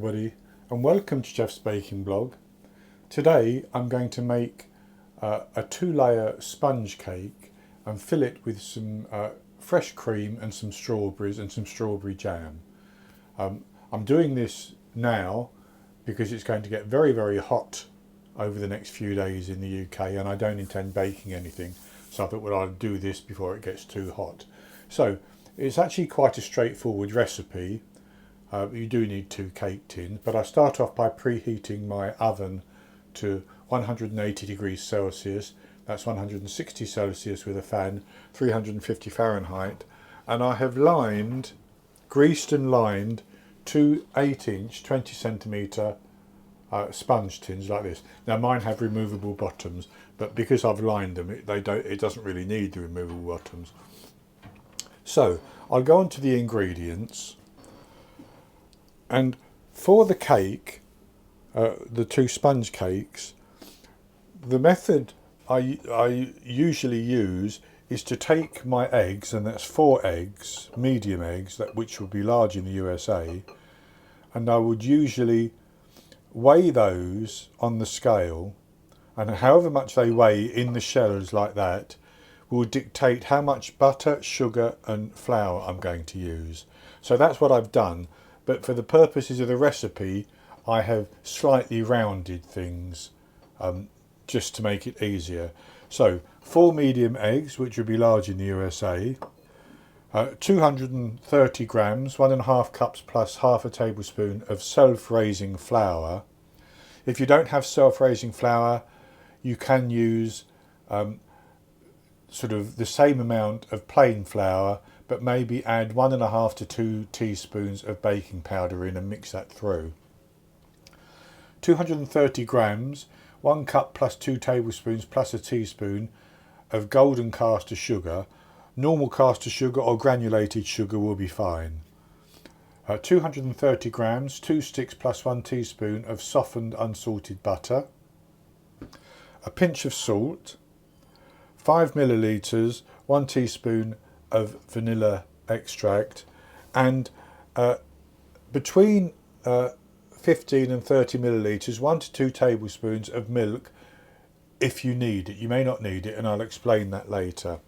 everybody, and welcome to Jeff's Baking Blog. Today I'm going to make a 2-layer sponge cake and fill it with some fresh cream and some strawberries and some strawberry jam. I'm doing this now because it's going to get very, very hot over the next few days in the UK, and I don't intend baking anything, so I thought, well, I'll do this before it gets too hot. So it's actually quite a straightforward recipe. You do need 2 cake tins, but I start off by preheating my oven to 180 degrees Celsius. That's 160 Celsius with a fan, 350 Fahrenheit. And I have greased and lined 2 8-inch, 20 centimetre sponge tins like this. Now mine have removable bottoms, but because I've lined them, it doesn't really need the removable bottoms. So I'll go on to the ingredients. And for the cake, the 2 sponge cakes, the method I usually use is to take my eggs, and that's 4 eggs, medium eggs, which would be large in the USA, and I would usually weigh those on the scale, and however much they weigh in the shells like that will dictate how much butter, sugar and flour I'm going to use. So that's what I've done. But for the purposes of the recipe, I have slightly rounded things just to make it easier. So 4 medium eggs, which would be large in the USA, 230 grams, 1.5 cups plus half a tablespoon of self-raising flour. If you don't have self-raising flour, you can use sort of the same amount of plain flour, but maybe add 1.5 to 2 teaspoons of baking powder in and mix that through. 230 grams, 1 cup plus 2 tablespoons plus a teaspoon of golden caster sugar. Normal caster sugar or granulated sugar will be fine. 230 grams, 2 sticks plus 1 teaspoon of softened unsalted butter. A pinch of salt. 5 millilitres, 1 teaspoon of vanilla extract, and between 15 and 30 millilitres, 1 to 2 tablespoons of milk if you need it. You may not need it, and I'll explain that later.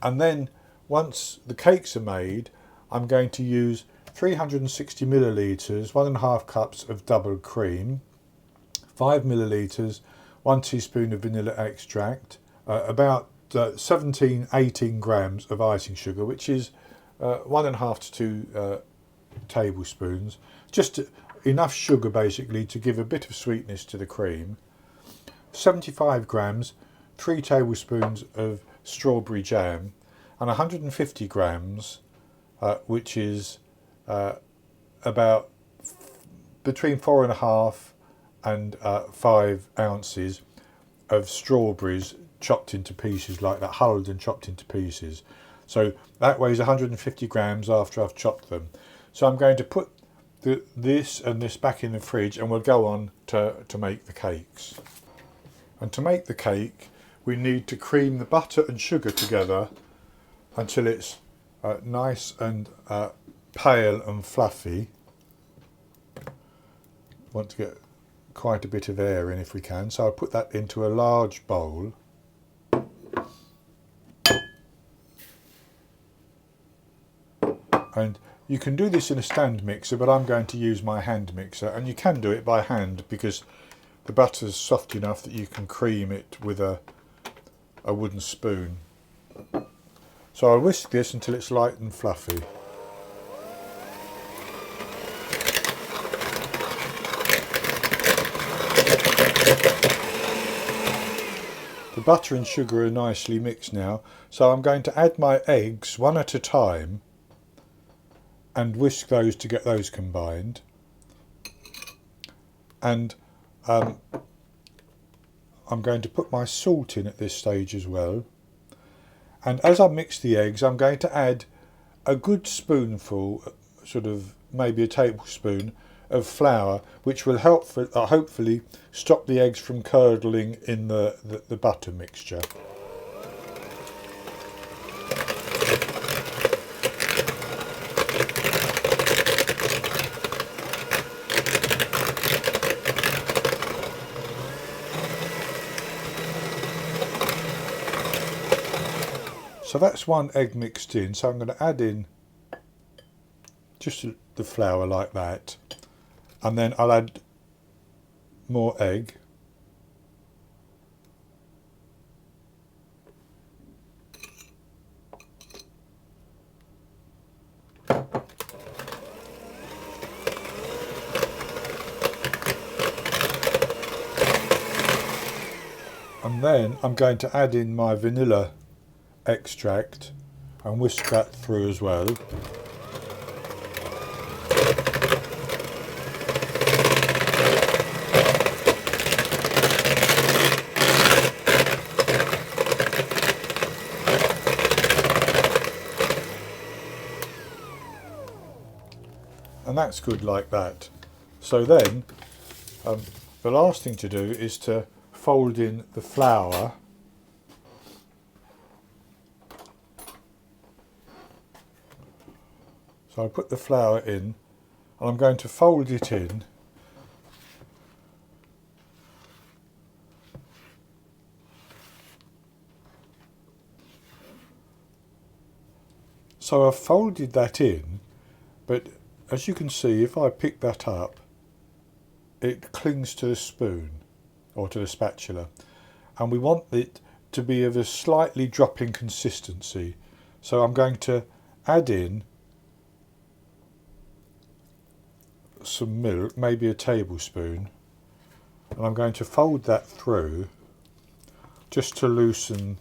And then once the cakes are made, I'm going to use 360 millilitres, 1.5 cups of double cream, 5 millilitres, 1 teaspoon of vanilla extract, about 18 grams of icing sugar, which is 1.5 to 2 tablespoons, just enough sugar basically to give a bit of sweetness to the cream. 75 grams, 3 tablespoons of strawberry jam, and 150 grams, which is about between 4.5 and 5 ounces of strawberries chopped into pieces like that, hulled and chopped into pieces. So that weighs 150 grams after I've chopped them. So I'm going to put this and this back in the fridge, and we'll go on to make the cakes. And to make the cake, we need to cream the butter and sugar together until it's nice and pale and fluffy. Want to get quite a bit of air in if we can, so I'll put that into a large bowl. And you can do this in a stand mixer, but I'm going to use my hand mixer, and you can do it by hand because the butter's soft enough that you can cream it with a wooden spoon. So I'll whisk this until it's light and fluffy. The butter and sugar are nicely mixed now, so I'm going to add my eggs one at a time and whisk those to get those combined. And I'm going to put my salt in at this stage as well. And as I mix the eggs, I'm going to add a good spoonful, sort of maybe a tablespoon of flour, which will help hopefully stop the eggs from curdling in the butter mixture. So that's one egg mixed in, so I'm going to add in just the flour like that, and then I'll add more egg. And then I'm going to add in my vanilla extract and whisk that through as well. And that's good like that. So then the last thing to do is to fold in the flour. So I put the flour in and I'm going to fold it in so I've folded that in, but as you can see, if I pick that up, it clings to the spoon or to the spatula, and we want it to be of a slightly dropping consistency. So I'm going to add in some milk, maybe a tablespoon, and I'm going to fold that through just to loosen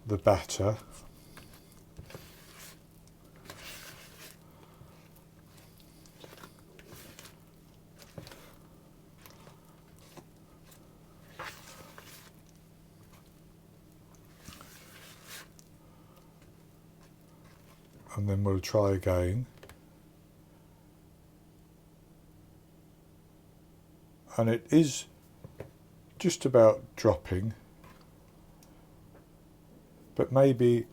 the batter. And then we'll try again. And it is just about dropping, but maybe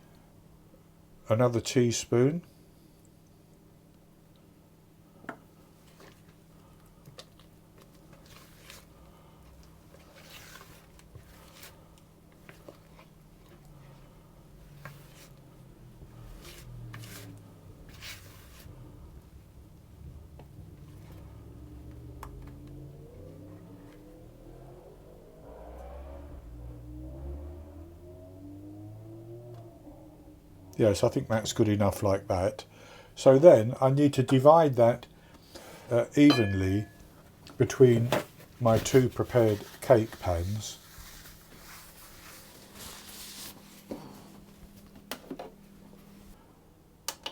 another teaspoon. Yes, I think that's good enough like that. So then I need to divide that evenly between my two prepared cake pans.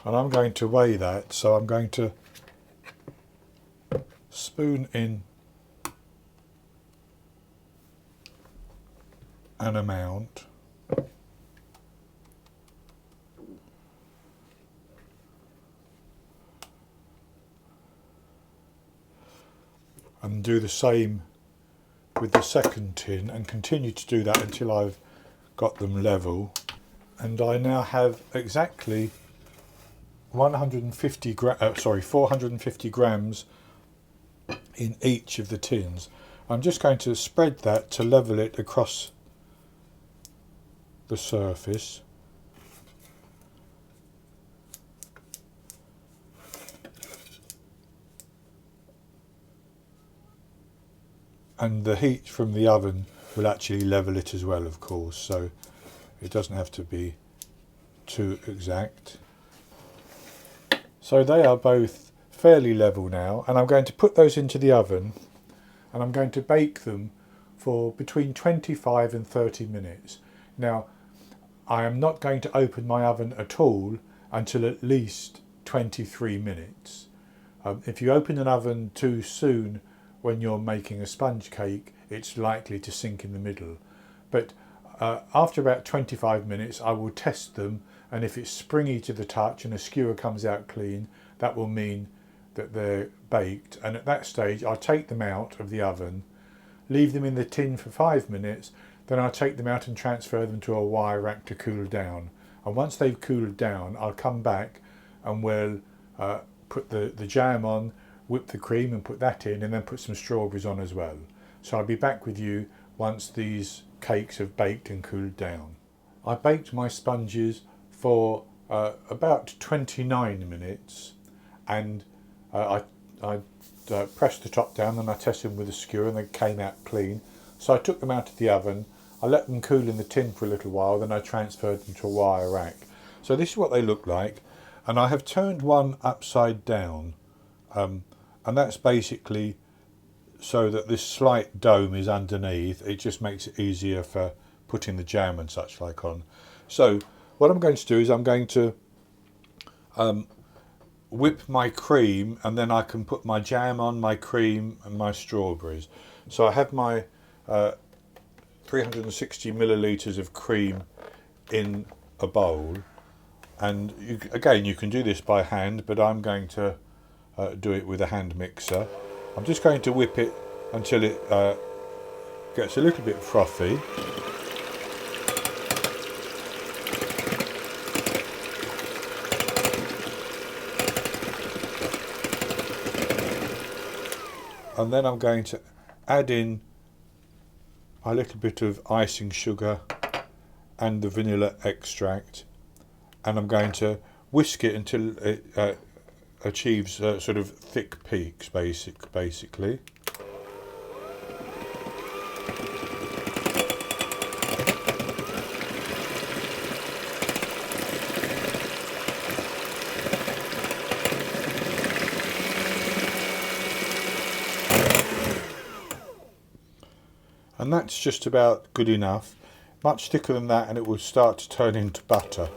And I'm going to weigh that, so I'm going to spoon in an amount. And do the same with the second tin and continue to do that until I've got them level. And I now have exactly 450 grams in each of the tins. I'm just going to spread that to level it across the surface. And the heat from the oven will actually level it as well, of course, so it doesn't have to be too exact. So they are both fairly level now, and I'm going to put those into the oven and I'm going to bake them for between 25 and 30 minutes. Now, I am not going to open my oven at all until at least 23 minutes. If you open an oven too soon when you're making a sponge cake, it's likely to sink in the middle. But after about 25 minutes, I will test them, and if it's springy to the touch and a skewer comes out clean, that will mean that they're baked. And at that stage, I'll take them out of the oven, leave them in the tin for 5 minutes, then I'll take them out and transfer them to a wire rack to cool down. And once they've cooled down, I'll come back and we'll put the jam on, whip the cream and put that in, and then put some strawberries on as well. So I'll be back with you once these cakes have baked and cooled down. I baked my sponges for about 29 minutes, and I pressed the top down and I tested them with a skewer and they came out clean. So I took them out of the oven, I let them cool in the tin for a little while, then I transferred them to a wire rack. So this is what they look like, and I have turned one upside down, and that's basically so that this slight dome is underneath. It just makes it easier for putting the jam and such like on. So what I'm going to do is I'm going to whip my cream, and then I can put my jam on, my cream and my strawberries. So I have my 360 millilitres of cream in a bowl, and again you can do this by hand, but I'm going to do it with a hand mixer. I'm just going to whip it until it gets a little bit frothy. And then I'm going to add in a little bit of icing sugar and the vanilla extract, and I'm going to whisk it until it achieves sort of thick peaks, basically. And that's just about good enough. Much thicker than that and it will start to turn into butter.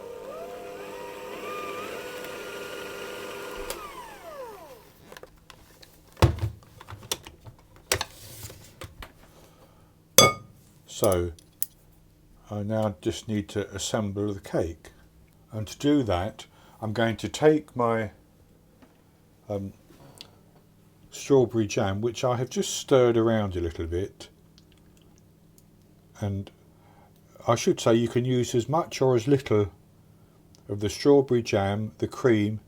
So I now just need to assemble the cake, and to do that I'm going to take my strawberry jam, which I have just stirred around a little bit, and I should say you can use as much or as little of the strawberry jam, the cream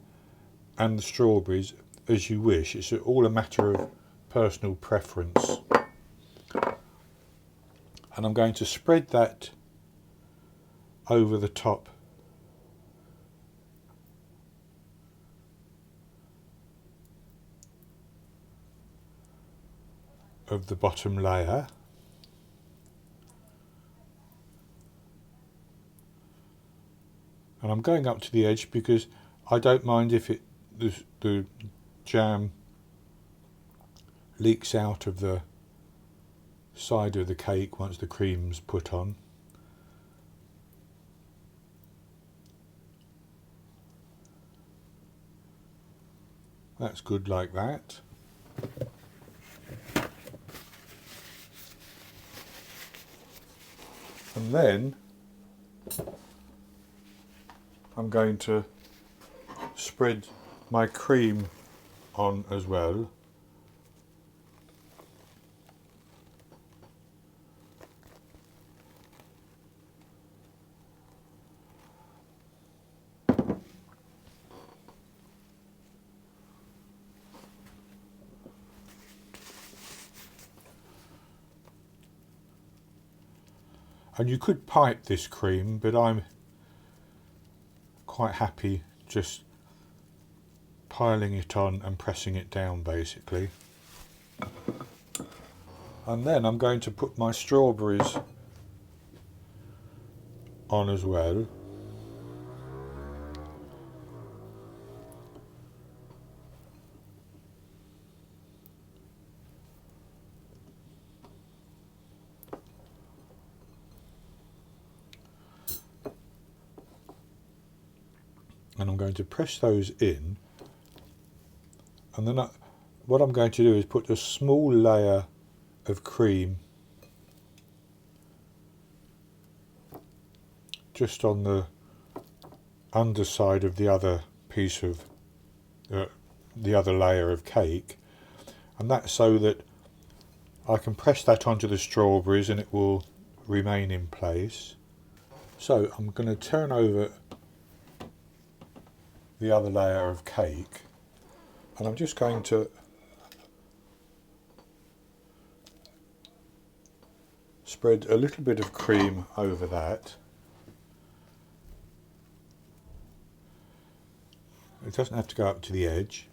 and the strawberries as you wish. It's all a matter of personal preference. And I'm going to spread that over the top of the bottom layer. And I'm going up to the edge because I don't mind if the jam leaks out of the side of the cake once the cream's put on. That's good like that. And then I'm going to spread my cream on as well. And you could pipe this cream, but I'm quite happy just piling it on and pressing it down basically. And then I'm going to put my strawberries on as well. And I'm going to press those in, and then what I'm going to do is put a small layer of cream just on the underside of the other piece of the other layer of cake, and that's so that I can press that onto the strawberries and it will remain in place. So I'm going to turn over the other layer of cake, and I'm just going to spread a little bit of cream over that, It doesn't have to go up to the edge.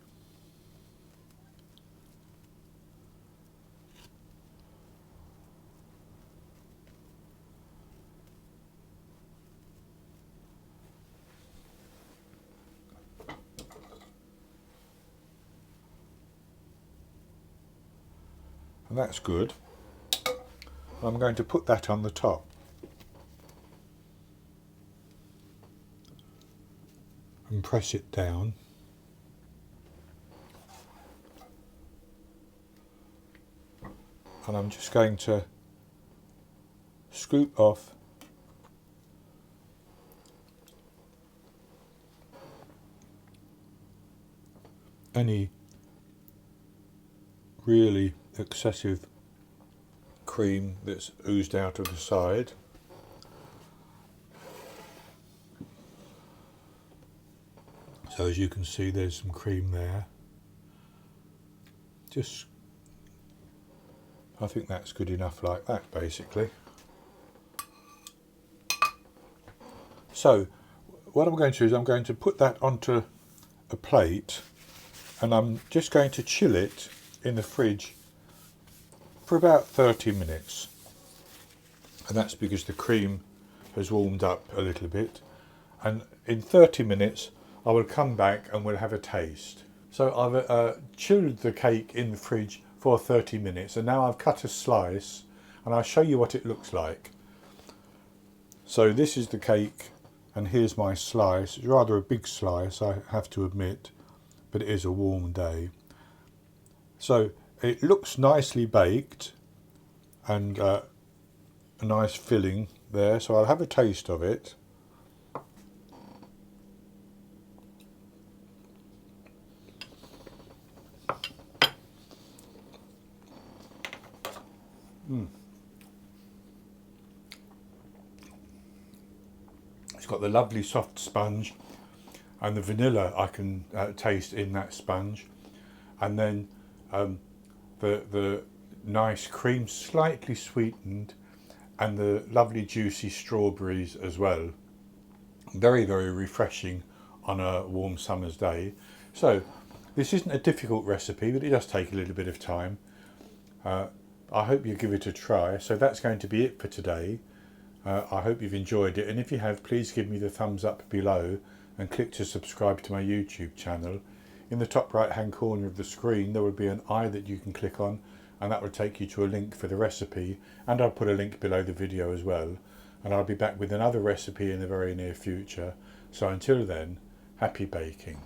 And that's good. I'm going to put that on the top. And press it down. And I'm just going to scoop off any really excessive cream that's oozed out of the side. So as you can see, there's some cream there. I think that's good enough like that, basically. So what I'm going to do is I'm going to put that onto a plate, and I'm just going to chill it in the fridge for about 30 minutes. And that's because the cream has warmed up a little bit. And in 30 minutes, I will come back and we'll have a taste. So I've chilled the cake in the fridge for 30 minutes, and now I've cut a slice, and I'll show you what it looks like. So this is the cake, and here's my slice. It's rather a big slice, I have to admit, but it is a warm day. So it looks nicely baked, and a nice filling there, so I'll have a taste of it. It's got the lovely soft sponge, and the vanilla I can taste in that sponge, and then the nice cream, slightly sweetened, and the lovely juicy strawberries as well. Very, very refreshing on a warm summer's day. So this isn't a difficult recipe, but it does take a little bit of time. I hope you give it a try. So that's going to be it for today. I hope you've enjoyed it, and if you have, please give me the thumbs up below and click to subscribe to my YouTube channel. In the top right hand corner of the screen there will be an eye that you can click on, and that will take you to a link for the recipe, and I'll put a link below the video as well. And I'll be back with another recipe in the very near future. So until then, happy baking.